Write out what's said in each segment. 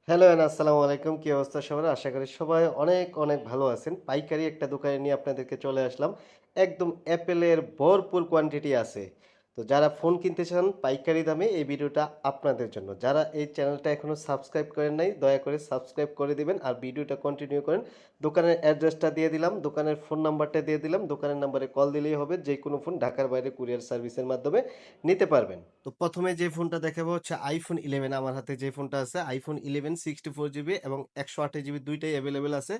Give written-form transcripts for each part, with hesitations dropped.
Hello আসসালামু আলাইকুম। কি অবস্থা সবার? আশা করি সবাই অনেক, অনেক ভালো আছেন। পাইকারি একটা দোকানে নিয়ে আপনাদেরকে চলে আসলাম। একদম অ্যাপেলের ভরপুর কোয়ান্টিটি আছে। তো যারা ফোন কিনতে চান পাইকারি দামে এই ভিডিওটা আপনাদের জন্য। যারা এই চ্যানেলটা এখনো সাবস্ক্রাইব করেন নাই দয়া করে সাবস্ক্রাইব করে দিবেন আর ভিডিওটা কন্টিনিউ করেন। দোকানের অ্যাড্রেসটা দিয়ে দিলাম, দোকানের ফোন নাম্বারটা দিয়ে দিলাম। দোকানের নাম্বারে কল দিলেই হবে। যেকোনো ফোন ঢাকার বাইরে কুরিয়ার সার্ভিসের মাধ্যমে নিতে পারবেন। তো প্রথমে যে ফোনটা দেখাবো হচ্ছে আইফোন 11। আমার হাতে যে ফোনটা আছে আইফোন 11 64 জিবি এবং 128 জিবি দুইটাই অ্যাভেলেবেল আছে।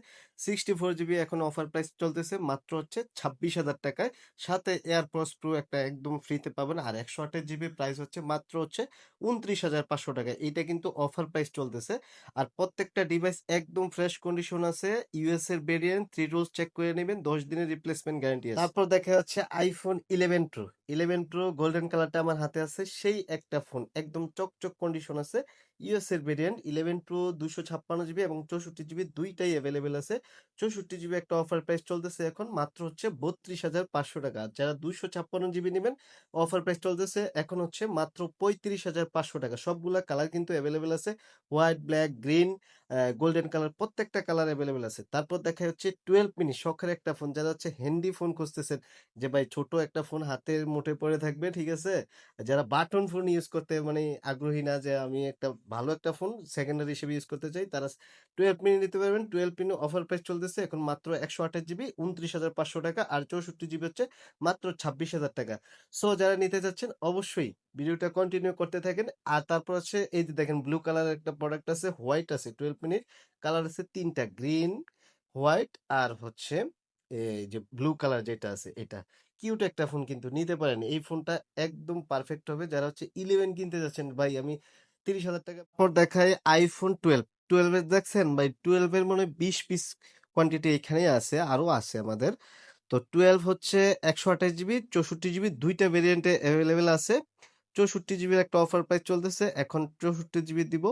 64 জিবি এখন অফার প্রাইস চলতেছে মাত্র হচ্ছে 26,000 টাকায়। সাথে এয়ারপডস প্রো একটা একদম ফ্রিতে পাবেন। আর 128 জিবি প্রাইস হচ্ছে মাত্র হচ্ছে 29,500 টাকায়। এইটা কিন্তু অফার প্রাইস চলতেছে। আর প্রত্যেকটা ডিভাইস একদম ফ্রেশ কন্ডিশন আছে। ইউএস এর ভেরিয়েন্ট 3 রোলস চেক করে নেবেন, 10 দিনের রিপ্লেসমেন্ট গ্যারান্টি আছে। তারপর দেখা যাচ্ছে আইফোন 11 প্রো। 11 প্রো গোল্ডেন কালারটা আমার হাতে আছে, সেই একটা ফোন একদম চকচক কন্ডিশন আছে। ইউএস এর ভেরিয়েন্ট 11 প্রো 256 জিবি এবং 64 জিবি দুইটাই অ্যাভেলেবেল আছে। 64 জিবি একটা অফার প্রাইস চলতেছে এখন মাত্র হচ্ছে 32,500 টাকা। যারা 256 জিবি নেবেন অফার প্রাইস চলতেছে এখন হচ্ছে মাত্র 35,500 টাকা। সবগুলা কালার কিন্তু অ্যাভেলেবেল আছে, white, black, green, golden colour, প্রত্যেকটা কালার অ্যাভেলেবেল আছে। তারপর দেখা হচ্ছে 12 মিনি শখের একটা ফোন। যারা হচ্ছে হ্যান্ডি ফোন খুঁজতেছেন, যে ভাই ছোট একটা ফোন হাতের মুঠে পড়ে থাকবে, ঠিক আছে, যারা বাটন ফোন ইউজ করতে মানে আগ্রহী না, যে আমি একটা ভালো একটা ফোন সেকেন্ডারি হিসেবে ইউজ করতে চাই, তারা 12 মিনি নিতে পারবেন। 12 মিনি অফার প্রাইস চলতেছে এখন মাত্র 128 জিবি 29,500 টাকা আর 64 জিবি হচ্ছে মাত্র 26,000 টাকা। সো যারা নিতে চাচ্ছেন অবশ্যই ভিডিওটা কন্টিনিউ করতে থাকেন। আর তারপর হচ্ছে এই যে দেখেন ব্লু কালারের একটা প্রোডাক্ট আছে, হোয়াইট আছে। 12 মিনিট কালার আছে তিনটা, গ্রিন, হোয়াইট আর হচ্ছে এই যে ব্লু কালার যেটা আছে এটা। কিউট একটা ফোন, কিন্তু নিতে পারেন এই ফোনটা, একদম পারফেক্ট হবে যারা হচ্ছে 11 কিনতে যাচ্ছেন। ভাই আমি 30,000 টাকা পর দেখাই আইফোন 12 দেখছেন ভাই, 12 মনে হয় 20 পিস কোয়ান্টিটি এখানেই আছে, আরো আছে আমাদের। তো 12 হচ্ছে 128 জিবি 64 জিবি দুইটা ভেরিয়েন্টে অ্যাভেলেবেল আছে। 64 জিবির একটা অফার প্রাইস চলতেছে এখন 64 জিবি দিব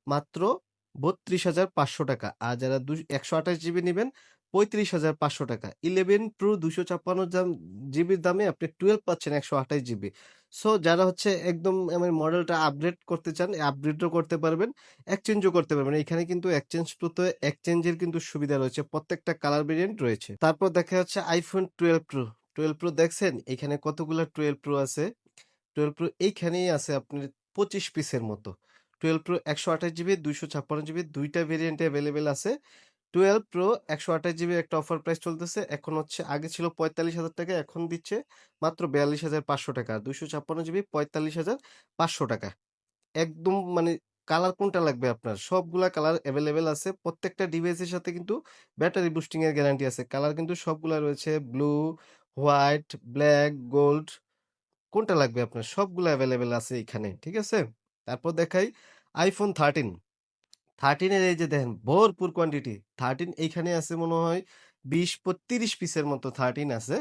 মাত্র 32,500 টাকা। আর যারা 128 জিবি নেবেন 35,500 টাকা। 11 প্রো 256 জিবির দামে আপনি 12 পাচ্ছেন 128 জিবি। সো যারা হচ্ছে একদম আমার মডেলটা আপগ্রেড করতে চান আপগ্রেডও করতে পারবেন, এক্সচেঞ্জও করতে পারবেন। এখানে কিন্তু এক্সচেঞ্জ প্রতে এক্সচেঞ্জের কিন্তু সুবিধা রয়েছে, প্রত্যেকটা কালার ভেরিয়েন্ট রয়েছে। তারপর দেখা যাচ্ছে আইফোন 12 প্রো। 12 প্রো দেখছেন এখানে কতগুলা 12 প্রো আছে। 12 প্রো এইখানেই আছে আপনার 25 পিসের মতো। 12 প্রো 128 জিবি 256 জিবি দুইটা ভেরিয়েন্টে অ্যাভেলেবেল আছে। 12 প্রো 128 জিবির একটা অফার প্রাইস চলতেছে এখন হচ্ছে, আগে ছিল 45,000 টাকা, এখন দিচ্ছে মাত্র 42,500 টাকা। আর 256 জিবি 45,500 টাকা। একদম মানে কালার কোনটা লাগবে আপনার? সবগুলা কালার এভেলেবেল আছে। প্রত্যেকটা ডিভাইসের সাথে কিন্তু ব্যাটারি বুস্টিং এর গ্যারান্টি আছে। কালার কিন্তু সবগুলা রয়েছে, ব্লু, হোয়াইট, ব্ল্যাক, গোল্ড। কোনটা লাগবে আপনার? সবগুলা এভেলেবেল আছে এখানে। ঠিক আছে? তারপর দেখাই আইফোন 13। 13 এর এই যে দেখেন ভরপুর কোয়ান্টিটি। 13 এইখানে আছে মনে হয় 20-30 পিসের মতো 13 আছে।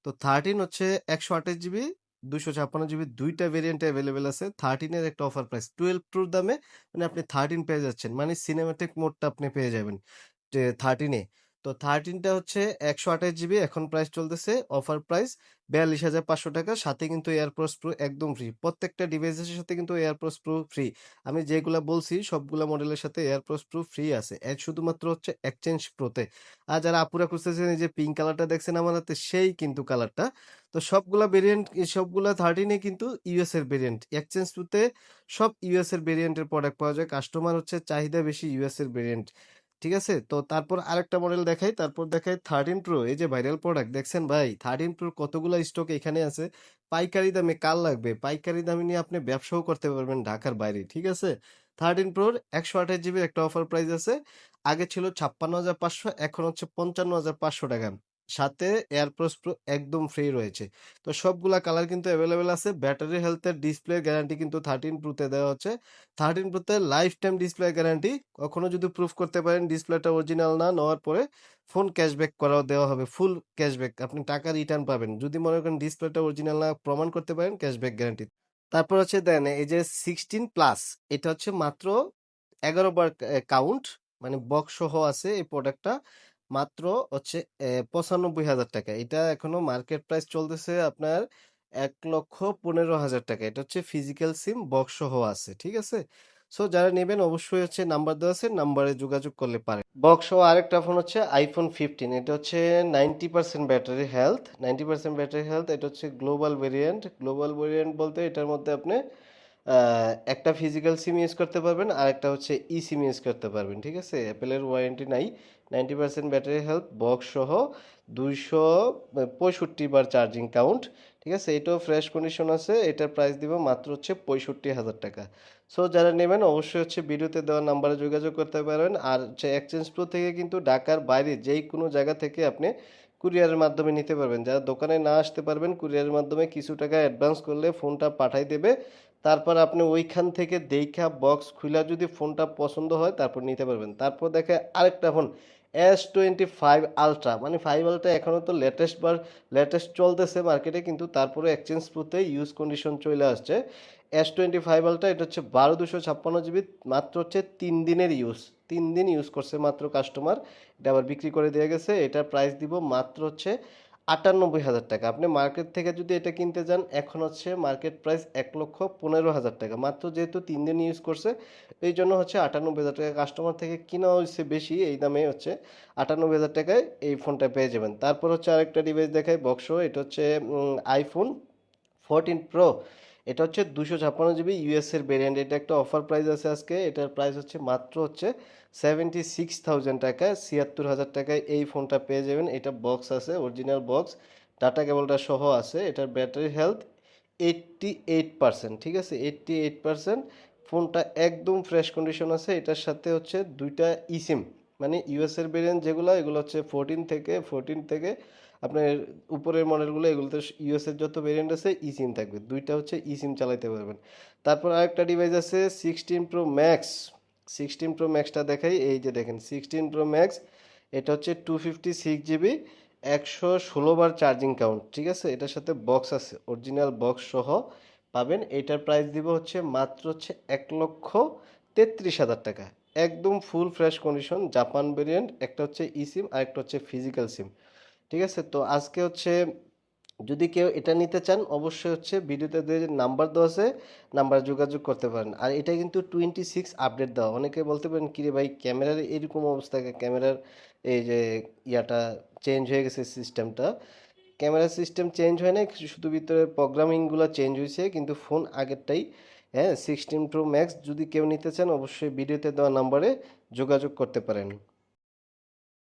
তো 13 হচ্ছে 128 জিবি 256 জিবি দুইটা ভেরিয়েন্টে অ্যাভেলেবেল আছে। 13 এর একটা অফার প্রাইস 12 প্রোর দামে মানে আপনি 13 পেয়ে যাচ্ছেন, মানে সিনেমাটিক মোডটা আপনি পেয়ে যাবেন 13 এ। তো 13 টা হচ্ছে 128 জিবি, এখন প্রাইস চলতেছে অফার প্রাইস 42,500 টাকা। সাথে কিন্তু এয়ারপডস প্রো একদম ফ্রি। প্রত্যেকটা ডিভাইসের সাথে কিন্তু এয়ারপডস প্রো ফ্রি। আমি যেগুলা বলছি সবগুলা মডেলের সাথে এয়ারপডস প্রো ফ্রি আছে, শুধুমাত্র হচ্ছে এক্সচেঞ্জ প্রোতে। আর যারা আপুরা খুঁজতেছেন এই যে পিঙ্ক কালারটা দেখছেন আমার হাতে, সেই কিন্তু কালারটা। তো সবগুলা ভেরিয়েন্ট, সবগুলা 13 কিন্তু ইউএস এর ভেরিয়েন্ট। এক্সচেঞ্জ প্রোতে সব ইউএস এর ভেরিয়েন্টের প্রোডাক্ট পাওয়া যায়। কাস্টমার হচ্ছে চাহিদা বেশি ইউএস এর ভেরিয়েন্ট। ঠিক আছে? তো তারপর আরেকটা মডেল দেখাই, তারপর দেখাই 13 প্রো। এই যে ভাইরাল প্রোডাক্ট দেখছেন ভাই, 13 প্রোর কতগুলা স্টক এখানে আছে। পাইকারি দামে, কার লাগবে? পাইকারি দামে নিয়ে আপনি ব্যবসাও করতে পারবেন ঢাকার বাইরে। ঠিক আছে? 13 প্রোর 128 জিবির একটা অফার প্রাইস আছে। আগে ছিল 56,500, এখন হচ্ছে 55,500 টাকা। সাথে এয়ারপডস প্রো একদম ফ্রি রয়েছে। তো সবগুলা কালার কিন্তু অ্যাভেলেবেল আছে। ব্যাটারি হেলথের ডিসপ্লে গ্যারান্টি কিন্তু 13 প্রোতে দেওয়া হচ্ছে। 13 প্রোতে লাইফ টাইম ডিসপ্লে গ্যারান্টি। কখনো যদি প্রুফ করতে পারেন ডিসপ্লেটা অরিজিনাল না, নেওয়ার পরে ফোন ক্যাশব্যাক করাও দেওয়া হবে, ফুল ক্যাশব্যাক। আপনি টাকা রিটার্ন পাবেন যদি মনে করেন ডিসপ্লেটা অরিজিনাল না প্রমাণ করতে পারেন, ক্যাশব্যাক গ্যারান্টি। তারপর হচ্ছে দেন এই যে 16 প্লাস, এটা হচ্ছে মাত্র 11 বার কাউন্ট, মানে বক্স সহ আছে এই প্রোডাক্টটা। মাত্র হচ্ছে 95,000 টাকা। এটা এখনো মার্কেট প্রাইস চলতেছে আপনার 1,15,000 টাকা। এটা হচ্ছে ফিজিক্যাল সিম বক্স সহ আছে। ঠিক আছে? সো যারা নেবেন অবশ্যই হচ্ছে নাম্বার দেওয়া আছে, নাম্বারে যোগাযোগ করলে পারেন। বক্স সহ আরেকটা ফোন হচ্ছে আইফোন 15। এটা হচ্ছে 90% ব্যাটারি হেলথ, 90% ব্যাটারি হেলথ। এটা হচ্ছে গ্লোবাল ভেরিয়েন্ট। গ্লোবাল ভেরিয়েন্ট বলতে এটার মধ্যে আপনি একটা ফিজিক্যাল সিম ইউজ করতে পারবেন আর একটা হচ্ছে ই সিম ইউজ করতে পারবেন। ঠিক আছে, অ্যাপেলের ওয়ারেন্টি নাই। 90% ব্যাটারি হেলথ, বক্স সহ 265 বার চার্জিং কাউন্ট। ঠিক আছে, এটাও ফ্রেশ কন্ডিশন আছে। এটার প্রাইস দিব মাত্র হচ্ছে 65,000 টাকা। সো যারা নেবেন অবশ্যই হচ্ছে ভিডিওতে দেওয়া নাম্বারে যোগাযোগ করতে পারবেন। আর হচ্ছে এক্সচেঞ্জ প্রো থেকে কিন্তু ঢাকার বাইরে যেই কোনো জায়গা থেকে আপনি কুরিয়ারের মাধ্যমে নিতে পারবেন। যারা দোকানে না আসতে পারবেন, কুরিয়ারের মাধ্যমে কিছু টাকা অ্যাডভান্স করলে ফোনটা পাঠাই দেবে। তারপর আপনি ওইখান থেকে দেইখা বক্স খুলা যদি ফোনটা পছন্দ হয় তারপর নিতে পারবেন। তারপর দেখে আরেকটা ফোন S25 আলট্রা, মানে 5 আলট্রা এখনও তো লেটেস্ট চলতেছে মার্কেটে, কিন্তু তারপরে এক্সচেঞ্জ প্রোতে ইউজ কন্ডিশন চলে আসছে। S25 আলট্রা, এটা হচ্ছে 12 256 জিবি, মাত্র হচ্ছে 3 দিনের ইউজ, 3 দিন ইউজ করছে মাত্র কাস্টমার, এটা আবার বিক্রি করে দিয়ে গেছে। এটার প্রাইস দিব মাত্র হচ্ছে 98,000 টাকা। আপনি মার্কেট থেকে যদি এটা কিনতে যান এখন হচ্ছে মার্কেট প্রাইস 1,15,000 টাকা, মাত্র যেহেতু 3 দিন ইউজ করছে এই জন্য হচ্ছে 98,000 টাকা। কাস্টমার থেকে কিনা হচ্ছে বেশি, এই দামে হচ্ছে 98,000 টাকায় এই ফোনটা পেয়ে যাবেন। তারপর হচ্ছে আরেকটা ডিভাইস দেখাই বক্স, এটা হচ্ছে আইফোন 14 প্রো। এটা হচ্ছে 256 জিবি ইউএসের ভেরিয়েন্ট। এটা একটা অফার প্রাইস আছে আজকে, এটার প্রাইস হচ্ছে মাত্র হচ্ছে 76,000 টাকায়, 76,000 টাকায় এই ফোনটা পেয়ে যাবেন। এটা বক্স আছে, অরিজিনাল বক্স, ডাটা কেবলটা সহ আছে। এটার ব্যাটারি হেলথ 88%। ঠিক আছে, 88%। ফোনটা একদম ফ্রেশ কন্ডিশন আছে। এটার সাথে হচ্ছে দুইটা ইসিম, মানে ইউএসের ভেরিয়েন্ট যেগুলো, এগুলো হচ্ছে 14 থেকে আপনার উপরের মডেলগুলো, এগুলোতে ইউএসের যত ভেরিয়েন্ট আছে ই সিম থাকবে, দুইটা হচ্ছে ই সিম চালাতে পারবেন। তারপর আরেকটা ডিভাইস আছে 16 প্রো ম্যাক্স। 16 প্রো ম্যাক্সটা দেখাই, এই যে দেখেন 16 প্রো ম্যাক্স। এটা হচ্ছে 256 জিবি, 116 বার চার্জিং কাউন্ট। ঠিক আছে, এটার সাথে বক্স আছে, অরিজিনাল বক্স সহ পাবেন। এটার প্রাইস দিব হচ্ছে মাত্র হচ্ছে 1,33,000 টাকা। একদম full fresh condition, Japan variant, একটা হচ্ছে ই সিম আর একটা হচ্ছে ফিজিক্যাল সিম। ঠিক আছে, তো আজকে হচ্ছে যদি কেউ এটা নিতে চান অবশ্যই হচ্ছে ভিডিওতে যে নাম্বার দেওয়া আছে নাম্বারে যোগাযোগ করতে পারেন। আর এটা কিন্তু 26 আপডেট দেওয়া। অনেকে বলতে পারেন কিরে ভাই ক্যামেরার এরকম অবস্থা, ক্যামেরার এই যে ইয়াটা চেঞ্জ হয়ে গেছে সিস্টেমটা। ক্যামেরা সিস্টেম চেঞ্জ হয় না, শুধু ভিতরে প্রোগ্রামিংগুলো চেঞ্জ হয়েছে, কিন্তু ফোন আগেরটাই। হ্যাঁ, 16 প্রো ম্যাক্স যদি কেউ নিতে চান অবশ্যই ভিডিওতে দেওয়া নাম্বারে যোগাযোগ করতে পারেন।